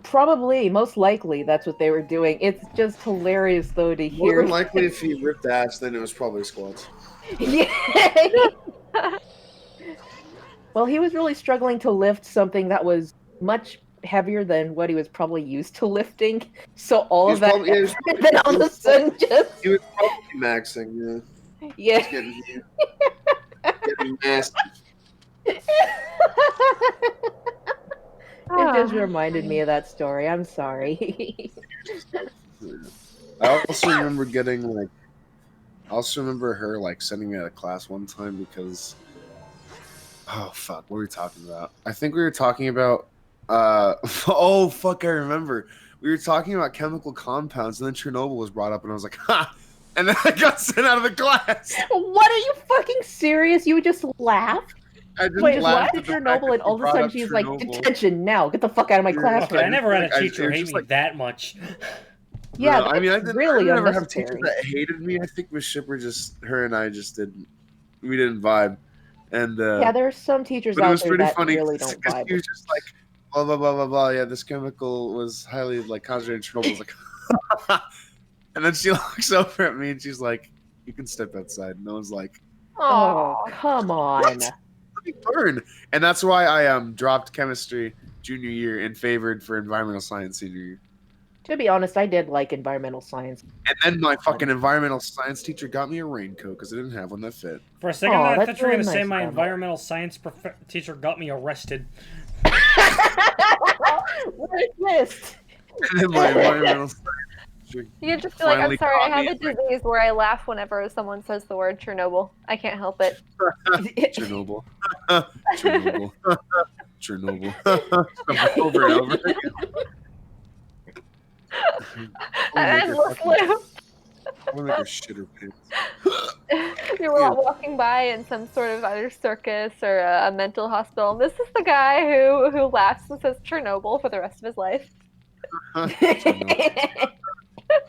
S3: Probably, most likely, that's what they were doing. It's just hilarious, though, to
S4: More
S3: hear.
S4: than likely, if he ripped ass, then it was probably squats.
S3: Yeah. Well, he was really struggling to lift something that was much heavier than what he was probably used to lifting. So all
S4: He
S3: of
S4: was
S3: that,
S4: probably, yeah,
S3: and then all of a sudden, just
S4: he was probably maxing.
S3: yeah.
S4: He's getting nasty.
S3: It just reminded me of that story. I'm sorry.
S4: I also remember I also remember her like sending me out of class one time because, oh fuck, what were we talking about? I think we were talking about, oh fuck, I remember. We were talking about chemical compounds, and then Chernobyl was brought up, and I was like, ha! And then I got sent out of the class.
S3: What, are you fucking serious? You just laughed?
S4: I just
S3: Wait,
S4: laughed
S3: what?
S4: at the fact
S3: Chernobyl,
S4: that
S3: and all of a
S4: brought
S3: sudden
S4: up
S3: she's like,
S4: Chernobyl.
S3: detention now. Get the fuck out of my
S4: Yeah.
S3: classroom.
S1: Okay, I never had a
S4: Like,
S1: teacher
S4: it was
S1: hate
S4: just
S1: me
S4: like-
S1: that much.
S3: Yeah,
S4: No, I mean, I
S3: that's
S4: didn't
S3: really
S4: ever have teachers
S3: unnecessary.
S4: that hated me. I think Miss Shipper her and I just didn't, we didn't vibe. And
S3: Yeah, there's some teachers
S4: but it
S3: out
S4: was
S3: there
S4: pretty
S3: that
S4: funny
S3: really
S4: because
S3: don't
S4: she
S3: vibe.
S4: was just like, blah blah blah blah blah. Yeah, this chemical was highly like concentrated in Chernobyl. I was like, and then she looks over at me and she's like, "You can step outside." And I was like,
S3: Oh,
S2: Aw.
S3: come on.
S4: "What? Let me learn." And that's why I dropped chemistry junior year and favored for environmental science senior year.
S3: To be honest, I did like environmental science.
S4: And then my fucking environmental science teacher got me a raincoat because I didn't have one that fit.
S1: For a second,
S3: Aw,
S1: I
S3: that's
S1: thought you were
S3: really
S1: going to say
S3: nice
S1: my
S3: of them.
S1: environmental science teacher got me arrested.
S3: What a twist!
S4: And then my environmental science teacher
S2: You could just be like, I'm
S4: finally
S2: sorry, I
S4: caught
S2: have
S4: me.
S2: a disease where I laugh whenever someone says the word Chernobyl. I can't help it.
S4: Chernobyl. Chernobyl. Chernobyl. Over and over again.
S2: An endless loop.
S4: I'm gonna make her shit her pants.
S2: You were walking by in some sort of either circus or a mental hospital, and this is the guy who laughs and says Chernobyl for the rest of his life.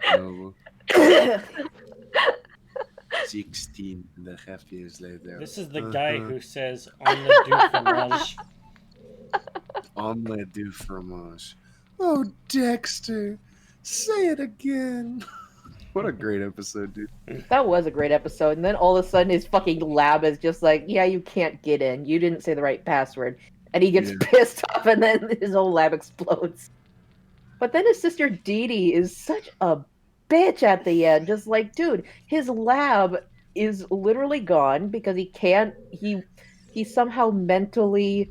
S4: Chernobyl. 16 and a half years later.
S1: This is the guy who says on the du fromage.
S4: Omelette du fromage. Oh, Dexter, say it again. What a great episode, dude.
S3: That was a great episode. And then all of a sudden his fucking lab is just like, yeah, you can't get in. You didn't say the right password. And he gets
S4: Yeah.
S3: pissed off and then his whole lab explodes. But then his sister Dee Dee is such a bitch at the end. Just like, dude, his lab is literally gone because he somehow mentally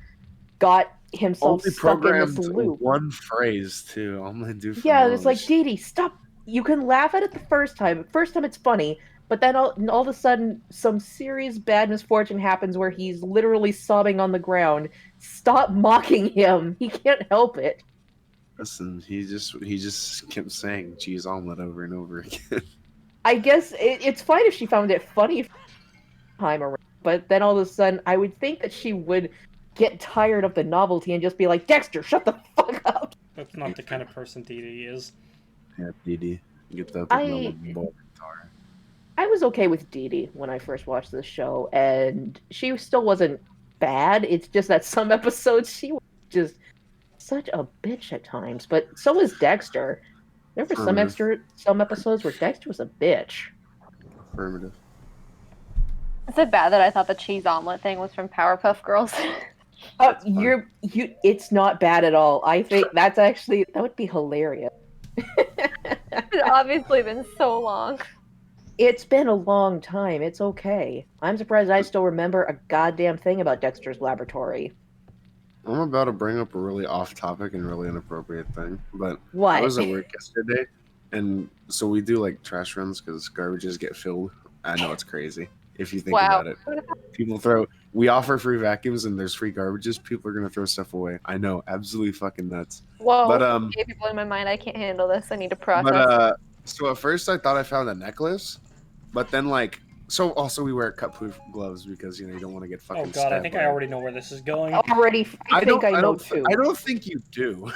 S3: got himself
S4: Only
S3: stuck in
S4: programmed
S3: this loop.
S4: one phrase, too. Omelette du fromage.
S3: Yeah, it's like, Dee Dee, stop. You can laugh at it the first time. First time it's funny, but then all of a sudden, some serious bad misfortune happens where he's literally sobbing on the ground. Stop mocking him. He can't help it.
S4: Listen, he just kept saying cheese omelet over and over again.
S3: I guess it's fine if she found it funny time around, but then all of a sudden, I would think that she would get tired of the novelty and just be like, Dexter, shut the fuck up.
S1: That's not the kind of person Dee Dee is.
S4: Yeah, Dee. Get that ball guitar.
S3: I was okay with Dee Dee when I first watched this show, and she still wasn't bad. It's just that some episodes she was just such a bitch at times. But so was Dexter. There were some episodes where Dexter was a bitch.
S4: Affirmative.
S2: Is it bad that I thought the cheese omelet thing was from Powerpuff Girls?
S3: It's not bad at all. I think that would be hilarious.
S2: It's obviously been so long.
S3: It's been a long time. It's okay. I'm surprised I still remember a goddamn thing about Dexter's Laboratory.
S4: I'm about to bring up a really off-topic and really inappropriate thing, but
S3: What?
S4: I was at work yesterday, and so we do like trash runs because garbages get filled. I know it's crazy if you think
S2: Wow.
S4: about it. We offer free vacuums and there's free garbages. People are gonna throw stuff away. I know, absolutely fucking nuts.
S2: Whoa,
S4: But,
S2: okay, people in my mind, I can't handle this. I need to process.
S4: But so at first I thought I found a necklace, but then like so also we wear cut-proof gloves because you don't want to get fucking.
S1: Oh god, I
S4: stabbed
S1: think
S4: by
S1: I already know where this is going.
S3: I think I know too.
S4: I don't think you do.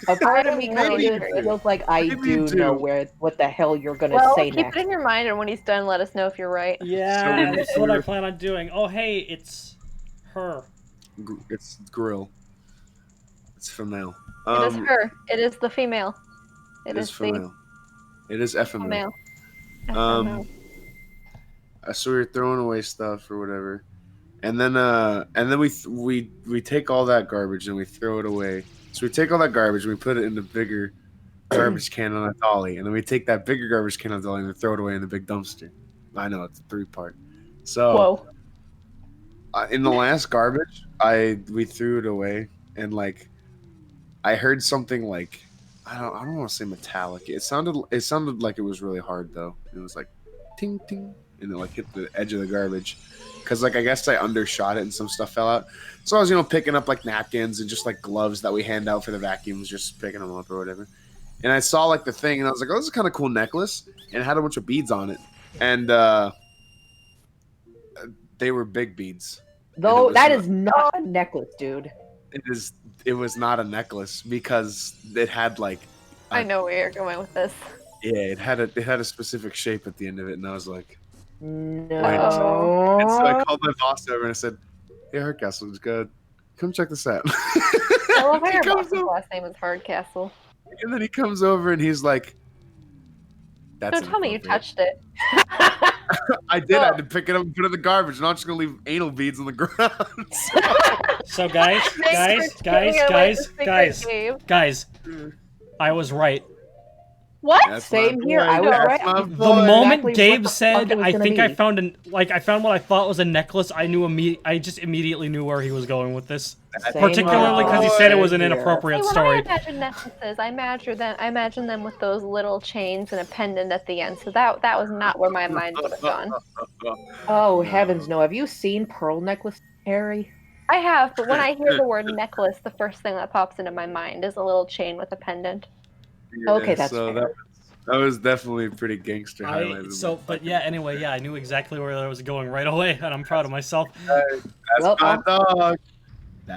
S3: A part of
S2: I
S3: me
S2: don't
S3: kind
S2: know
S3: of
S2: either.
S3: feels like I
S4: Maybe you
S3: do know
S4: do.
S3: what the hell you're gonna
S2: Well,
S3: say
S2: keep
S3: next.
S2: it in your mind, and when he's done, let us know if you're right.
S1: Yeah,
S4: So-
S1: that's what I plan on doing. Oh hey, it's her.
S4: It's grill. It's from now.
S2: It is her. It is the female.
S4: It is
S2: the
S4: female. It is FML.
S2: female.
S4: Um, so we were throwing away stuff or whatever, and then we take all that garbage and we throw it away. So we take all that garbage and we put it in the bigger garbage can on a dolly, and then we take that bigger garbage can on a dolly and we throw it away in the big dumpster. I know it's a 3-part. So
S2: Whoa.
S4: in the last garbage, we threw it away, and like I heard something like I don't want to say metallic. It sounded like it was really hard though. It was like ting ting, and it like hit the edge of the garbage. Cause like I guess I undershot it and some stuff fell out. So I was picking up like napkins and just like gloves that we hand out for the vacuums, just picking them up or whatever. And I saw like the thing and I was like, oh, this is kind of cool necklace, and it had a bunch of beads on it, and they were big beads.
S3: Though that is not a necklace, dude.
S4: It was not a necklace because it had like
S2: I know where you're going with this.
S4: yeah, it had a specific shape at the end of it, and I was like,
S3: No.
S4: and so I called my boss over and I said, hey, Hardcastle, just come check this out.
S2: I love how
S4: He
S2: your
S4: comes
S2: boss's
S4: over-
S2: last name is Hardcastle.
S4: And then he comes over and he's like, that's
S2: Don't tell me you
S4: inappropriate."
S2: touched it.
S4: I did. I had to pick it up and put it in the garbage. I'm not just gonna leave anal beads on the ground.
S1: So guys,
S2: Thanks for giving away the secret, Gabe.
S1: I was right.
S2: What?
S4: That's
S3: Same
S4: my
S3: here.
S4: boy.
S3: I was
S4: That's
S3: right.
S4: my
S3: I
S1: The
S3: know
S1: moment
S3: exactly
S1: Gabe
S3: what the
S1: said,
S3: fuck it was
S1: "I
S3: gonna
S1: think I
S3: be.
S1: found what I thought was a necklace," I knew I just immediately knew where he was going with this.
S3: Same
S1: Particularly because he said it was an
S3: here.
S1: inappropriate
S2: See, when
S1: story.
S2: I imagine necklaces, I imagine them with those little chains and a pendant at the end. So that was not where my mind would have gone.
S3: Oh, heavens no. Have you seen pearl necklace, Harry?
S2: I have, but when I hear the word necklace, the first thing that pops into my mind is a little chain with a pendant.
S3: Okay, that's
S4: so
S3: fair.
S4: that was definitely a pretty gangster highlight. of my
S1: But yeah, anyway, yeah, I knew exactly where I was going right away, and I'm proud of myself.
S4: That's
S3: Well,
S4: my dog.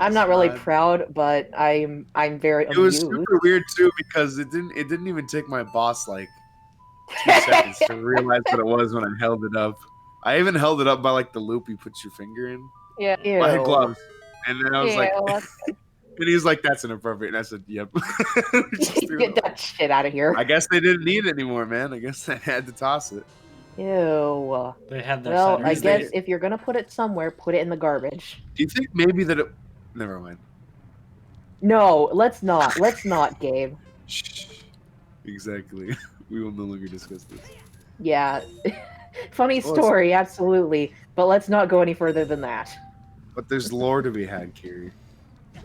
S3: I'm not really
S4: That's my-
S3: proud, but I'm very
S4: It was
S3: amused.
S4: super weird too because it didn't even take my boss like 2 seconds to realize what it was when I held it up. I even held it up by like the loop you put your finger in.
S2: Yeah.
S3: Ew.
S4: I had gloves, and then I was like,
S2: well, that's good.
S4: and he was like, "That's inappropriate," and I said, "Yep." Just threw it
S3: Get
S4: away.
S3: that shit out of here.
S4: I guess they didn't need it anymore, man. I guess I had to toss it.
S3: Ew.
S1: They had their
S3: Well, I
S1: Saturdays.
S3: guess if you're gonna put it somewhere, put it in the garbage.
S4: Do you think maybe that it? Never mind.
S3: No, let's not. Let's not, Gabe.
S4: Shh. Exactly. We will no longer discuss this.
S3: Yeah. Funny
S4: Well, it's-
S3: story, absolutely. But let's not go any further than that.
S4: But there's lore to be had, Kiri.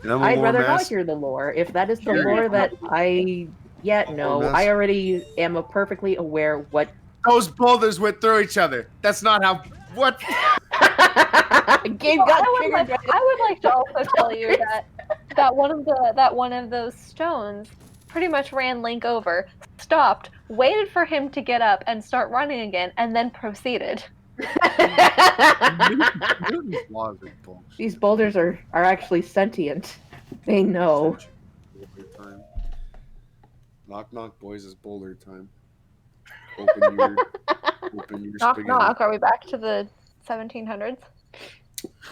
S4: And I'm a
S3: I'd
S4: lore
S3: rather not
S4: master.
S3: hear the lore. If that is the
S4: Sure.
S3: lore that I yet know,
S4: Lore
S3: I already am perfectly aware what.
S4: Those boulders went through each other. That's not how. What?
S3: Gabe
S2: Well,
S3: got
S2: I
S3: triggered.
S2: would like to also tell you that one of those stones pretty much ran Link over, stopped, waited for him to get up and start running again, and then proceeded.
S4: These laws are bullshit.
S3: These boulders are actually sentient. They know.
S4: Boulder time. Knock knock, boys, it's boulder time. Open your
S2: Knock
S4: spaghetti.
S2: knock. Are we back to the 1700s?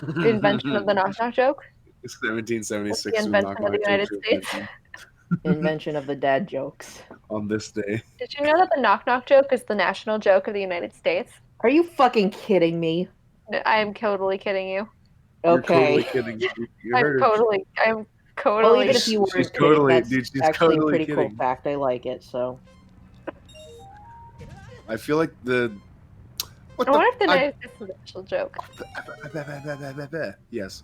S2: The invention of the knock knock joke?
S4: 1776.
S2: The invention of the United States.
S3: Invention of the dad jokes.
S4: On this day.
S2: Did you know that the knock knock joke is the national joke of the United States?
S3: Are you fucking kidding me?
S2: I am totally kidding you.
S4: You're
S3: Okay.
S4: totally kidding. You heard her.
S2: I'm
S3: Well,
S2: totally.
S3: even if you
S4: She's
S3: weren't
S4: totally-
S3: kidding, that's
S4: dude, she's
S3: actually
S4: totally
S3: a pretty
S4: kidding.
S3: cool fact. I like it. So
S4: I feel like the. What
S2: I wonder if the
S4: I-
S2: United States is an actual joke.
S4: Yes.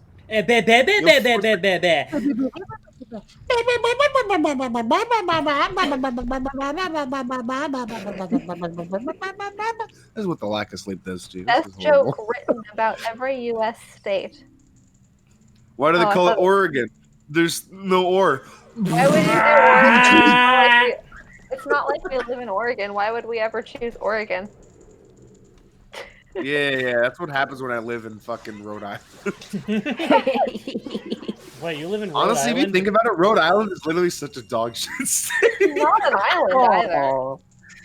S4: This is what the lack of sleep does to you. This
S2: Best
S4: is horrible.
S2: joke written about every U.S. state.
S4: Why do they
S2: Oh, I
S4: call it
S2: thought-
S4: Oregon? There's no or.
S2: Why would you do Oregon? It's not like we live in Oregon. Why would we ever choose Oregon?
S4: Yeah, that's what happens when I live in fucking Rhode Island.
S1: Wait, you live in Rhode
S4: Honestly, if you
S1: Island?
S4: think about it, Rhode Island is literally such a dog shit state.
S2: Not an island either.
S3: oh,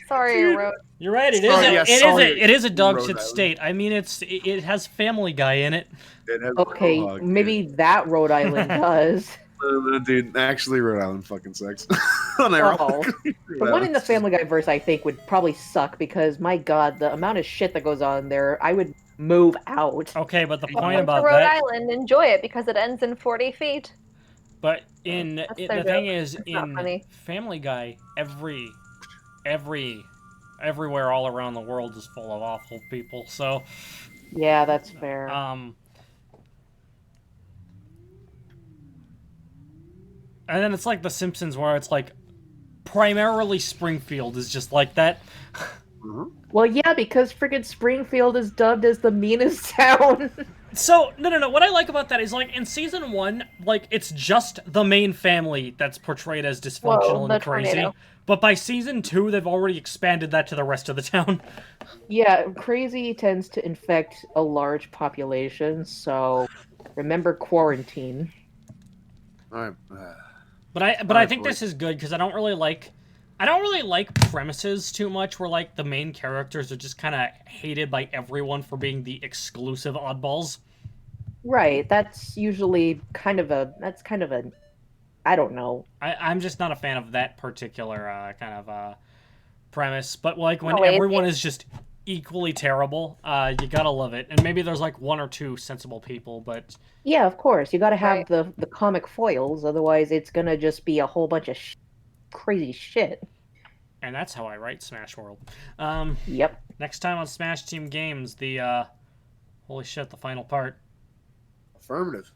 S2: Sorry,
S4: Dude.
S2: Road.
S1: You're right. It is.
S4: Sorry,
S1: A,
S4: yeah,
S1: it is
S4: sorry,
S1: a. It is a dog
S4: Rhode
S1: shit
S4: Island.
S1: state. I mean, it has Family Guy in it.
S4: It has
S3: okay,
S4: Mohawk,
S3: maybe that Rhode Island does.
S4: Dude, actually, Rhode Island fucking sucks. Unironically,
S3: The
S4: Rhode
S3: one in the
S4: Island
S3: Family Guy verse, I think, would probably suck because, my God, the amount of shit that goes on there, I would move out.
S1: Okay, but the point
S2: Welcome to
S1: about
S2: Rhode
S1: that,
S2: Island. Enjoy it because it ends in 40 feet.
S1: but
S2: That's
S1: the
S2: their
S1: thing
S2: joke.
S1: is,
S2: It's not
S1: in
S2: funny.
S1: Family Guy, everywhere all around the world is full of awful people. So,
S3: Yeah, that's fair.
S1: and then it's like The Simpsons, where it's like primarily Springfield is just like that.
S3: Well, yeah, because friggin' Springfield is dubbed as the meanest town.
S1: So, no. What I like about that is, like, in season 1, like, it's just the main family that's portrayed as dysfunctional
S2: Whoa,
S1: and
S2: the
S1: crazy.
S2: tornado.
S1: But by season 2, they've already expanded that to the rest of the town.
S3: Yeah, crazy tends to infect a large population, so remember quarantine.
S4: All right.
S1: But I
S4: Alright,
S1: think
S4: boy.
S1: this is good because I don't really like premises too much where, like, the main characters are just kind of hated by everyone for being the exclusive oddballs.
S3: Right, that's usually kind of a I don't know.
S1: I'm just not a fan of that particular kind of premise. But, like, when
S2: No, wait,
S1: everyone is just equally terrible, you gotta love it. And maybe there's, like, one or two sensible people, but
S3: Yeah, of course, you gotta have
S2: Right.
S3: the comic foils, otherwise it's gonna just be a whole bunch of crazy shit.
S1: and that's how I write Smash World.
S3: Yep.
S1: Next time on Smash Team Games, the holy shit, the final part.
S4: Affirmative.